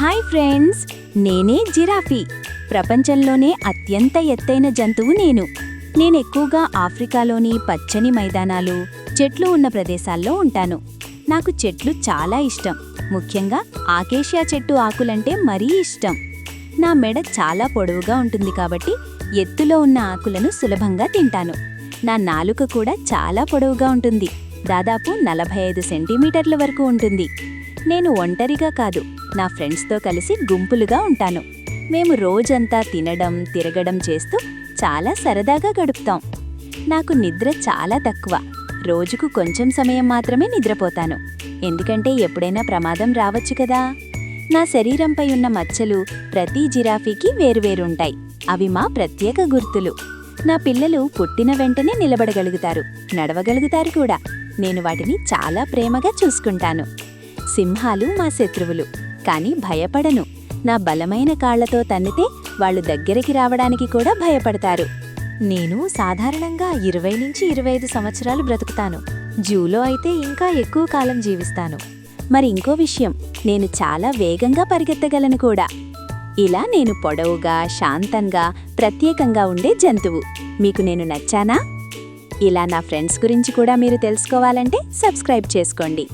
Hi friends, నేనే giraffe. ప్రపంచంలోనే అత్యంత ఎత్తైన జంతువు నేను ఎక్కువగా ఆఫ్రికాలోని పచ్చని మైదానాలు, చెట్లు ఉన్న ప్రదేశాల్లో ఉంటాను. నాకు చెట్లు చాలా ఇష్టం. ముఖ్యంగా ఆకేషియా చెట్టు ఆకులంటే మరీ ఇష్టం. నా మెడ చాలా పొడవుగా ఉంటుంది కాబట్టి ఎత్తులో ఉన్న ఆకులను సులభంగా తింటాను. నా నాలుక కూడా చాలా పొడవుగా ఉంటుంది. దాదాపు 45 సెంటీమీటర్ల వరకు ఉంటుంది. నేను ఒంటరిగా కాదు, నా ఫ్రెండ్స్తో కలిసి గుంపులుగా ఉంటాను. మేము రోజంతా తినడం, తిరగడం చేస్తూ చాలా సరదాగా గడుపుతాం. నాకు నిద్ర చాలా తక్కువ. రోజుకు కొంచెం సమయం మాత్రమే నిద్రపోతాను. ఎందుకంటే ఎప్పుడైనా ప్రమాదం రావచ్చు కదా. నా శరీరంపై ఉన్న మచ్చలు ప్రతి జిరాఫీకి వేరువేరుంటాయి. అవి మా ప్రత్యేక గుర్తులు. నా పిల్లలు పుట్టిన వెంటనే నిలబడగలుగుతారు, నడవగలుగుతారు కూడా. నేను వాటిని చాలా ప్రేమగా చూసుకుంటాను. సింహాలు మా శత్రువులు, కానీ భయపడను. నా బలమైన కాళ్లతో తన్నితే వాళ్ళు దగ్గరికి రావడానికి కూడా భయపడతారు. నేను సాధారణంగా 20 నుంచి 25 సంవత్సరాలు బ్రతుకుతాను. జూలో అయితే ఇంకా ఎక్కువ కాలం జీవిస్తాను. మరి ఇంకో విషయం, నేను చాలా వేగంగా పరిగెత్తగలను కూడా. ఇలా నేను పొడవుగా, శాంతంగా, ప్రత్యేకంగా ఉండే జంతువు. మీకు నేను నచ్చానా? ఇలా నా ఫ్రెండ్స్ గురించి కూడా మీరు తెలుసుకోవాలంటే సబ్స్క్రైబ్ చేసుకోండి.